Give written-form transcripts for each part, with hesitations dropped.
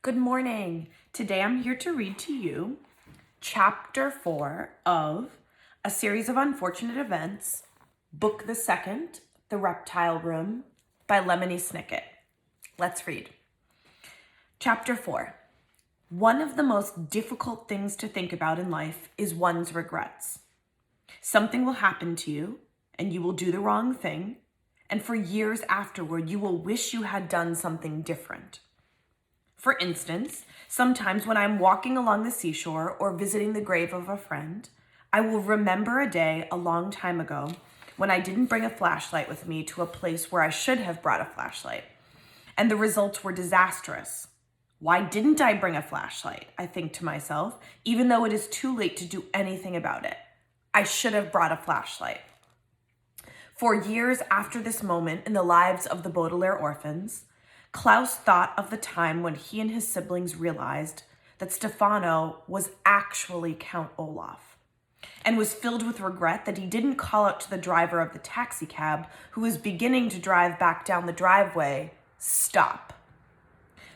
Good morning. Today I'm here to read to you Chapter 4 of A Series of Unfortunate Events, Book the Second, The Reptile Room by Lemony Snicket. Let's read. Chapter 4. One of the most difficult things to think about in life is one's regrets. Something will happen to you, and you will do the wrong thing, and for years afterward, you will wish you had done something different. For instance, sometimes when I'm walking along the seashore or visiting the grave of a friend, I will remember a day a long time ago when I didn't bring a flashlight with me to a place where I should have brought a flashlight, and the results were disastrous. Why didn't I bring a flashlight? I think to myself, even though it is too late to do anything about it. I should have brought a flashlight. For years after this moment in the lives of the Baudelaire orphans, Klaus thought of the time when he and his siblings realized that Stefano was actually Count Olaf, and was filled with regret that he didn't call out to the driver of the taxi cab who was beginning to drive back down the driveway, "Stop."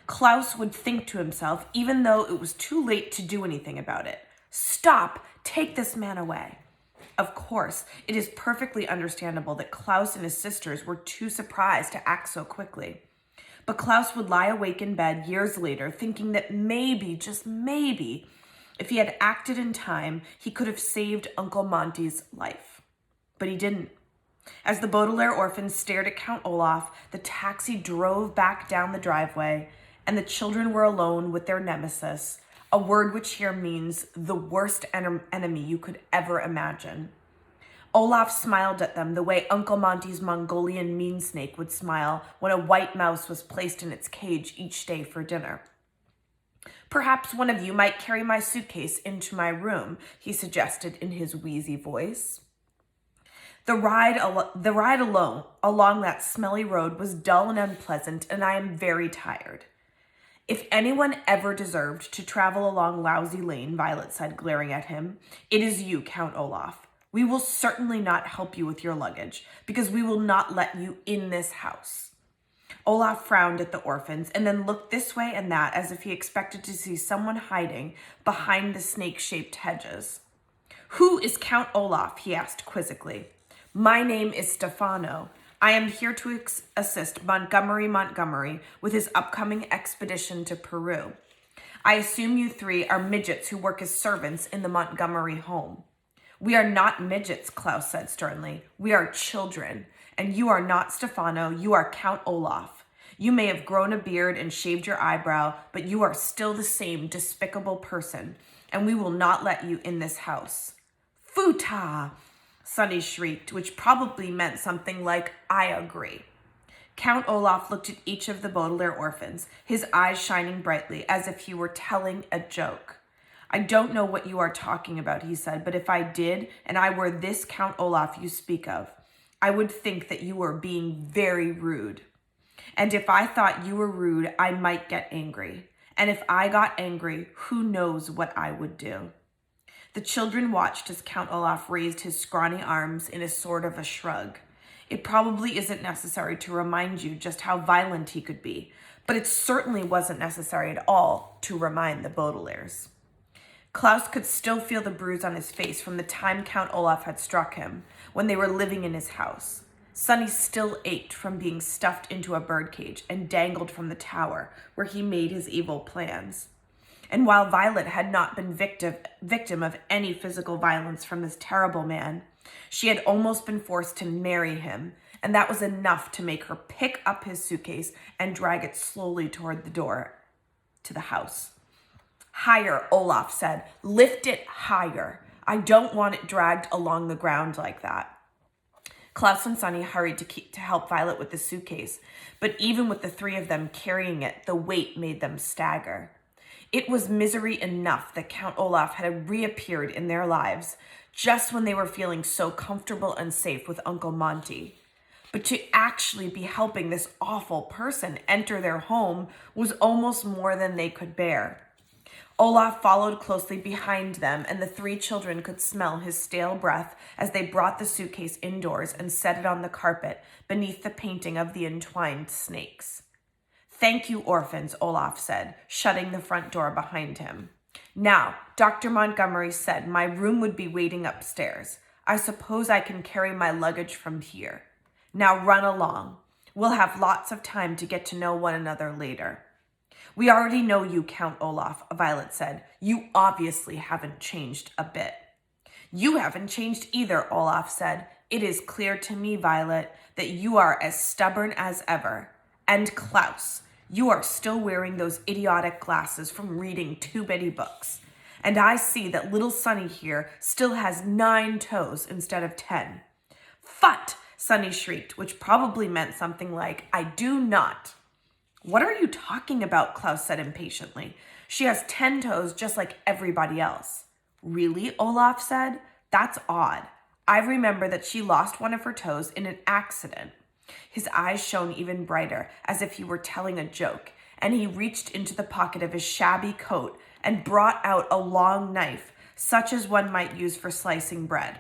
Klaus would think to himself, even though it was too late to do anything about it, "Stop, take this man away." Of course, it is perfectly understandable that Klaus and his sisters were too surprised to act so quickly. But Klaus would lie awake in bed years later thinking that maybe, just maybe, if he had acted in time, he could have saved Uncle Monty's life. But he didn't. As the Baudelaire orphans stared at Count Olaf, the taxi drove back down the driveway, and the children were alone with their nemesis, a word which here means the worst enemy you could ever imagine. Olaf smiled at them the way Uncle Monty's Mongolian mean snake would smile when a white mouse was placed in its cage each day for dinner. "Perhaps one of you might carry my suitcase into my room," he suggested in his wheezy voice. The ride along that smelly road was dull and unpleasant, and I am very tired. "If anyone ever deserved to travel along Lousy Lane," Violet said, glaring at him, "it is you, Count Olaf. We will certainly not help you with your luggage, because we will not let you in this house." Olaf frowned at the orphans and then looked this way and that as if he expected to see someone hiding behind the snake-shaped hedges. "Who is Count Olaf?" he asked quizzically. "My name is Stefano. I am here to assist Montgomery with his upcoming expedition to Peru. I assume you three are midgets who work as servants in the Montgomery home." "We are not midgets," Klaus said sternly. "We are children, and you are not Stefano, you are Count Olaf. You may have grown a beard and shaved your eyebrow, but you are still the same despicable person, and we will not let you in this house." "Futa!" Sonny shrieked, which probably meant something like, "I agree." Count Olaf looked at each of the Baudelaire orphans, his eyes shining brightly, as if he were telling a joke. "I don't know what you are talking about," he said, "but if I did, and I were this Count Olaf you speak of, I would think that you were being very rude. And if I thought you were rude, I might get angry. And if I got angry, who knows what I would do." The children watched as Count Olaf raised his scrawny arms in a sort of a shrug. It probably isn't necessary to remind you just how violent he could be, but it certainly wasn't necessary at all to remind the Baudelaires. Klaus could still feel the bruise on his face from the time Count Olaf had struck him, when they were living in his house. Sonny still ached from being stuffed into a birdcage and dangled from the tower where he made his evil plans. And while Violet had not been victim of any physical violence from this terrible man, she had almost been forced to marry him, and that was enough to make her pick up his suitcase and drag it slowly toward the door to the house. "Higher," Olaf said. "Lift it higher. I don't want it dragged along the ground like that." Klaus and Sonny hurried to help Violet with the suitcase, but even with the three of them carrying it, the weight made them stagger. It was misery enough that Count Olaf had reappeared in their lives just when they were feeling so comfortable and safe with Uncle Monty. But to actually be helping this awful person enter their home was almost more than they could bear. Olaf followed closely behind them, and the three children could smell his stale breath as they brought the suitcase indoors and set it on the carpet beneath the painting of the entwined snakes. Thank you, orphans, Olaf said, shutting the front door behind him. Now, Dr. Montgomery said my room would be waiting upstairs. I suppose I can carry my luggage from here. Now run along. We'll have lots of time to get to know one another later. We already know you, Count Olaf, Violet said. You obviously haven't changed a bit. You haven't changed either, Olaf said. It is clear to me, Violet, that you are as stubborn as ever. And Klaus, you are still wearing those idiotic glasses from reading too many books. And I see that little Sonny here still has 9 toes instead of 10. Phut! Sonny shrieked, which probably meant something like, I do not. What are you talking about? Klaus said impatiently. She has 10 toes just like everybody else. Really? Olaf said. That's odd. I remember that she lost one of her toes in an accident. His eyes shone even brighter, as if he were telling a joke, and he reached into the pocket of his shabby coat and brought out a long knife, such as one might use for slicing bread.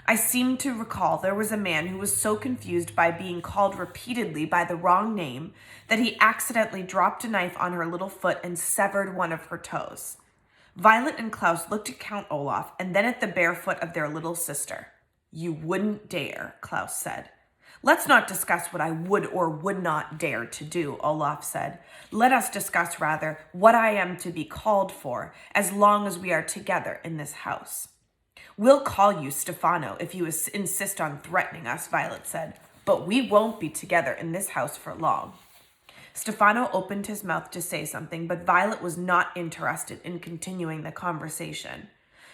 I seem to recall there was a man who was so confused by being called repeatedly by the wrong name that he accidentally dropped a knife on her little foot and severed one of her toes. Violet and Klaus looked at Count Olaf and then at the bare foot of their little sister. You wouldn't dare, Klaus said. Let's not discuss what I would or would not dare to do, Olaf said. Let us discuss, rather, what I am to be called for, as long as we are together in this house. We'll call you Stefano if you insist on threatening us, Violet said, but we won't be together in this house for long. Stefano opened his mouth to say something, but Violet was not interested in continuing the conversation.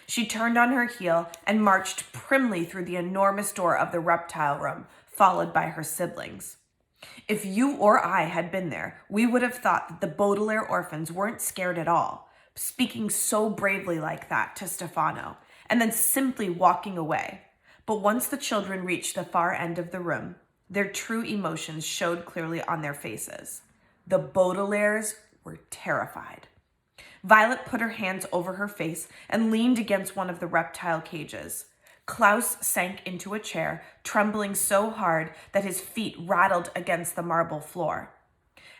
She turned on her heel and marched primly through the enormous door of the reptile room, followed by her siblings. If you or I had been there, we would have thought that the Baudelaire orphans weren't scared at all, speaking so bravely like that to Stefano, and then simply walking away. But once the children reached the far end of the room, their true emotions showed clearly on their faces. The Baudelaires were terrified. Violet put her hands over her face and leaned against one of the reptile cages. Klaus sank into a chair, trembling so hard that his feet rattled against the marble floor.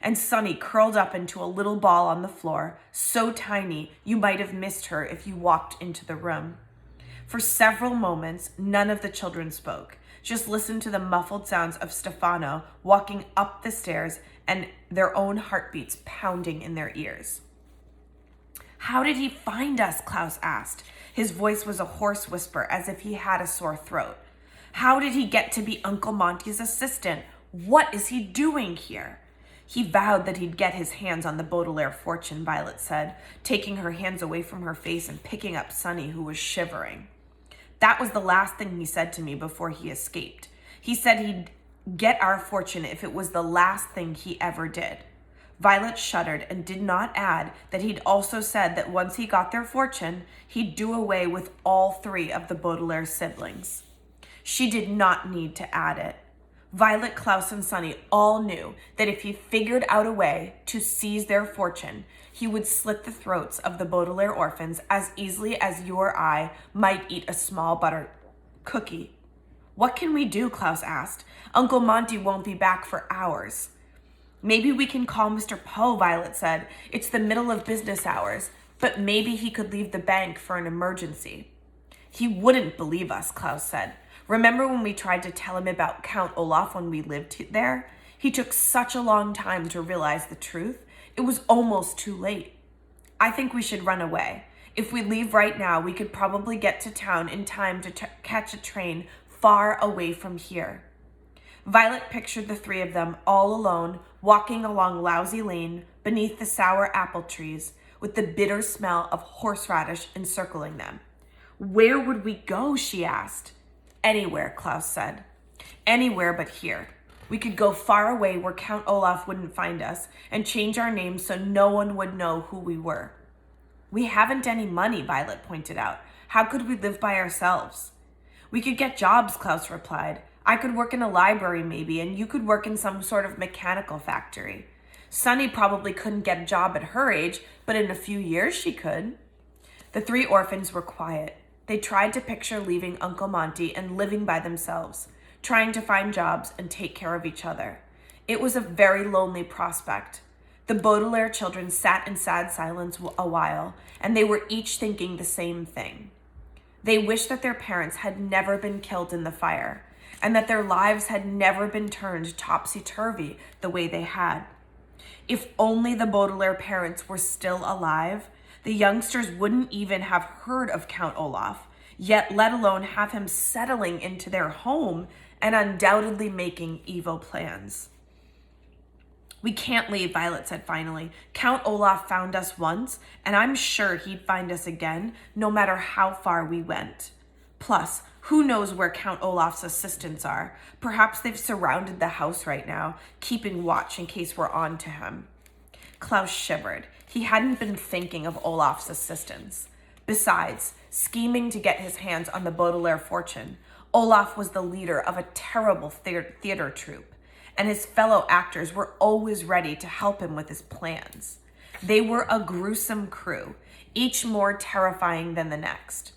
And Sonny curled up into a little ball on the floor, so tiny you might have missed her if you walked into the room. For several moments, none of the children spoke, just listened to the muffled sounds of Stefano walking up the stairs and their own heartbeats pounding in their ears. How did he find us? Klaus asked. His voice was a hoarse whisper, as if he had a sore throat. How did he get to be Uncle Monty's assistant? What is he doing here? He vowed that he'd get his hands on the Baudelaire fortune, Violet said, taking her hands away from her face and picking up Sonny, who was shivering. That was the last thing he said to me before he escaped. He said he'd get our fortune if it was the last thing he ever did. Violet shuddered and did not add that he'd also said that once he got their fortune, he'd do away with all 3 of the Baudelaire siblings. She did not need to add it. Violet, Klaus, and Sonny all knew that if he figured out a way to seize their fortune, he would slit the throats of the Baudelaire orphans as easily as you or I might eat a small butter cookie. What can we do? Klaus asked. Uncle Monty won't be back for hours. Maybe we can call Mr. Poe, Violet said. It's the middle of business hours, but maybe he could leave the bank for an emergency. He wouldn't believe us, Klaus said. Remember when we tried to tell him about Count Olaf when we lived there? He took such a long time to realize the truth. It was almost too late. I think we should run away. If we leave right now, we could probably get to town in time to catch a train far away from here. Violet pictured the 3 of them all alone, walking along Lousy Lane beneath the sour apple trees, with the bitter smell of horseradish encircling them. Where would we go? She asked. Anywhere, Klaus said. Anywhere but here. We could go far away where Count Olaf wouldn't find us and change our names so no one would know who we were. We haven't any money, Violet pointed out. How could we live by ourselves? We could get jobs, Klaus replied. I could work in a library maybe, and you could work in some sort of mechanical factory. Sonny probably couldn't get a job at her age, but in a few years she could. The 3 orphans were quiet. They tried to picture leaving Uncle Monty and living by themselves, trying to find jobs and take care of each other. It was a very lonely prospect. The Baudelaire children sat in sad silence a while, and they were each thinking the same thing. They wished that their parents had never been killed in the fire, and that their lives had never been turned topsy-turvy the way they had. If only the Baudelaire parents were still alive, the youngsters wouldn't even have heard of Count Olaf, yet let alone have him settling into their home and undoubtedly making evil plans. "We can't leave," Violet said finally. "Count Olaf found us once, and I'm sure he'd find us again, no matter how far we went. Plus, who knows where Count Olaf's assistants are? Perhaps they've surrounded the house right now, keeping watch in case we're on to him." Klaus shivered. He hadn't been thinking of Olaf's assistants. Besides, scheming to get his hands on the Baudelaire fortune, Olaf was the leader of a terrible theater troupe, and his fellow actors were always ready to help him with his plans. They were a gruesome crew, each more terrifying than the next.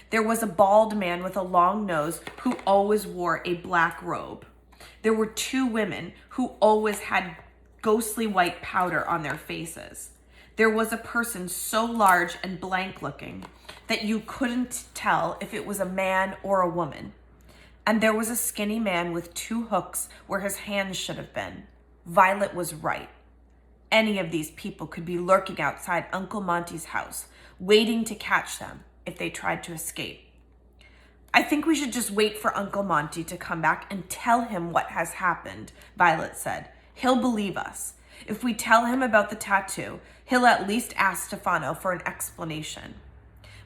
There was a bald man with a long nose who always wore a black robe. There were two women who always had ghostly white powder on their faces. There was a person so large and blank-looking that you couldn't tell if it was a man or a woman. And there was a skinny man with two hooks where his hands should have been. Violet was right. Any of these people could be lurking outside Uncle Monty's house, waiting to catch them if they tried to escape. "I think we should just wait for Uncle Monty to come back and tell him what has happened," Violet said. "He'll believe us. If we tell him about the tattoo, he'll at least ask Stefano for an explanation."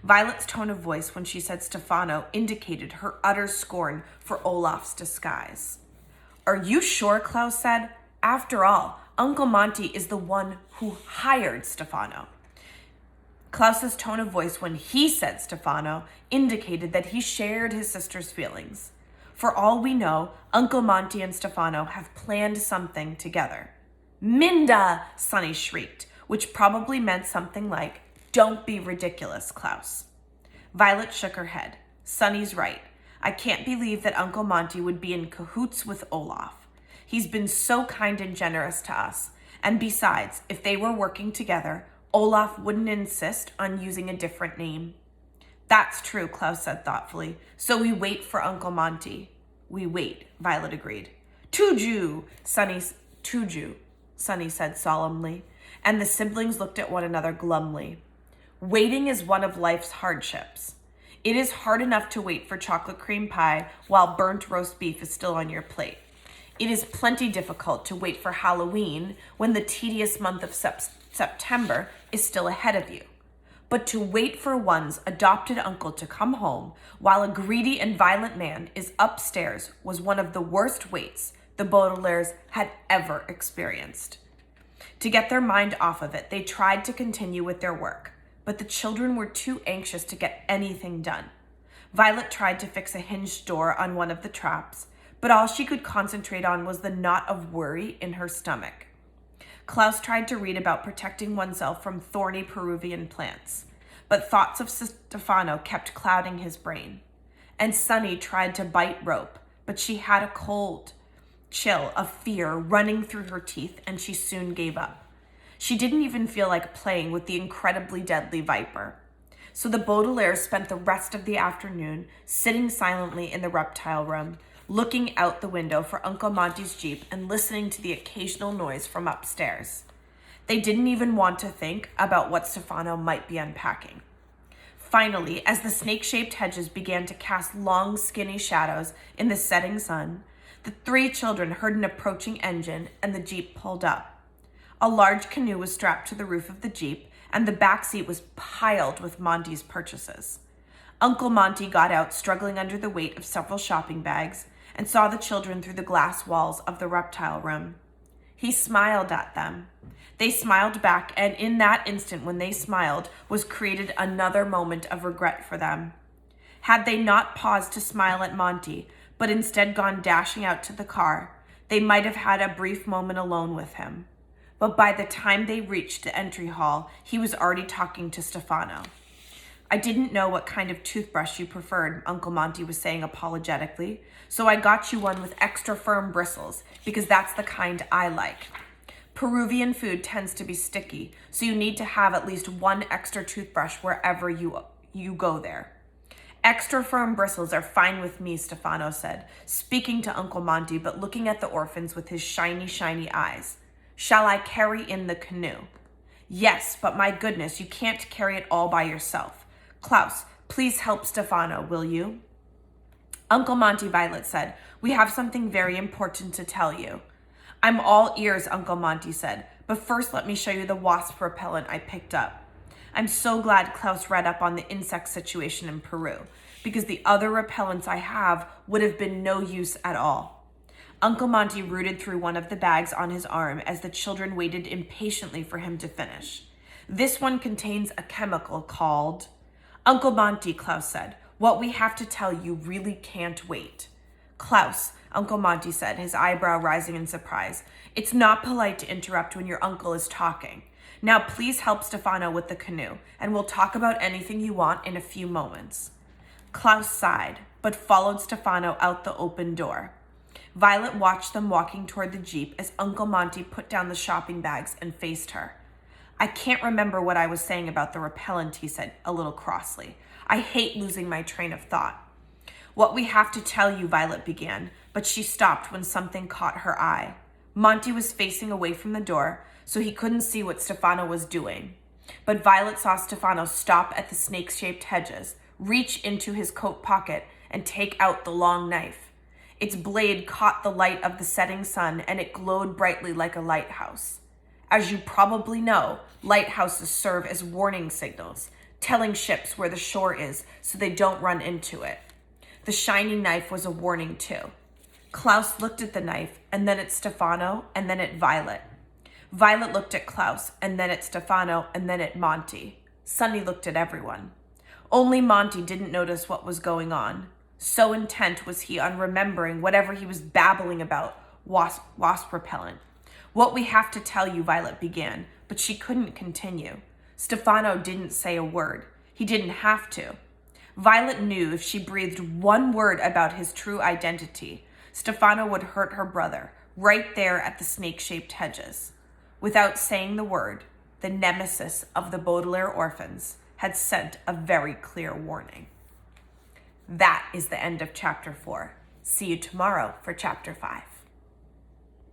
Violet's tone of voice when she said Stefano indicated her utter scorn for Olaf's disguise. "Are you sure?" Klaus said. "After all, Uncle Monty is the one who hired Stefano." Klaus's tone of voice when he said Stefano indicated that he shared his sister's feelings. For all we know, Uncle Monty and Stefano have planned something together. "Minda!" Sonny shrieked, which probably meant something like, "Don't be ridiculous, Klaus." Violet shook her head. "Sonny's right. I can't believe that Uncle Monty would be in cahoots with Olaf. He's been so kind and generous to us. And besides, if they were working together, Olaf wouldn't insist on using a different name." "That's true," Klaus said thoughtfully. "So we wait for Uncle Monty." "We wait," Violet agreed. Tuju, Sonny said solemnly, and the siblings looked at one another glumly. Waiting is one of life's hardships. It is hard enough to wait for chocolate cream pie while burnt roast beef is still on your plate. It is plenty difficult to wait for Halloween when the tedious month of September is still ahead of you. But to wait for one's adopted uncle to come home while a greedy and violent man is upstairs was one of the worst waits the Baudelaires had ever experienced. To get their mind off of it, they tried to continue with their work, but the children were too anxious to get anything done. Violet tried to fix a hinged door on one of the traps, but all she could concentrate on was the knot of worry in her stomach. Klaus tried to read about protecting oneself from thorny Peruvian plants, but thoughts of Stefano kept clouding his brain. And Sonny tried to bite rope, but she had a cold chill of fear running through her teeth, and she soon gave up. She didn't even feel like playing with the incredibly deadly viper. So the Baudelaires spent the rest of the afternoon sitting silently in the reptile room, looking out the window for Uncle Monty's Jeep and listening to the occasional noise from upstairs. They didn't even want to think about what Stefano might be unpacking. Finally, as the snake-shaped hedges began to cast long, skinny shadows in the setting sun, the three children heard an approaching engine and the Jeep pulled up. A large canoe was strapped to the roof of the Jeep, and the back seat was piled with Monty's purchases. Uncle Monty got out, struggling under the weight of several shopping bags, and saw the children through the glass walls of the reptile room. He smiled at them. They smiled back, and in that instant when they smiled was created another moment of regret for them. Had they not paused to smile at Monty, but instead gone dashing out to the car, they might have had a brief moment alone with him. But by the time they reached the entry hall, he was already talking to Stefano. "I didn't know what kind of toothbrush you preferred," Uncle Monty was saying apologetically, "so I got you one with extra firm bristles, because that's the kind I like. Peruvian food tends to be sticky, so you need to have at least one extra toothbrush wherever you go there. Extra firm bristles are fine with me, Stefano said, speaking to Uncle Monty but looking at the orphans with his shiny, shiny eyes. Shall I carry in the canoe? Yes, but my goodness, you can't carry it all by yourself. Klaus, please help Stefano, will you? Uncle Monty, Violet said, we have something very important to tell you. I'm all ears, Uncle Monty said, but first let me show you the wasp repellent I picked up. I'm so glad Klaus read up on the insect situation in Peru, because the other repellents I have would have been no use at all. Uncle Monty rooted through one of the bags on his arm as the children waited impatiently for him to finish. This one contains a chemical called... Uncle Monty, Klaus said, what we have to tell you really can't wait. Klaus, Uncle Monty said, his eyebrow rising in surprise, it's not polite to interrupt when your uncle is talking. Now please help Stefano with the canoe, and we'll talk about anything you want in a few moments. Klaus sighed, but followed Stefano out the open door. Violet watched them walking toward the jeep as Uncle Monty put down the shopping bags and faced her. I can't remember what I was saying about the repellent, he said a little crossly. I hate losing my train of thought. What we have to tell you, Violet began, but she stopped when something caught her eye. Monty was facing away from the door, so he couldn't see what Stefano was doing. But Violet saw Stefano stop at the snake-shaped hedges, reach into his coat pocket, and take out the long knife. Its blade caught the light of the setting sun, and it glowed brightly like a lighthouse. As you probably know, lighthouses serve as warning signals, telling ships where the shore is so they don't run into it. The shiny knife was a warning too. Klaus looked at the knife, and then at Stefano, and then at Violet. Violet looked at Klaus, and then at Stefano, and then at Monty. Sonny looked at everyone. Only Monty didn't notice what was going on. So intent was he on remembering whatever he was babbling about, wasp repellent. What we have to tell you, Violet began, but she couldn't continue. Stefano didn't say a word. He didn't have to. Violet knew if she breathed one word about his true identity, Stefano would hurt her brother, right there at the snake-shaped hedges. Without saying the word, the nemesis of the Baudelaire orphans had sent a very clear warning. That is the end of chapter 4. See you tomorrow for chapter 5.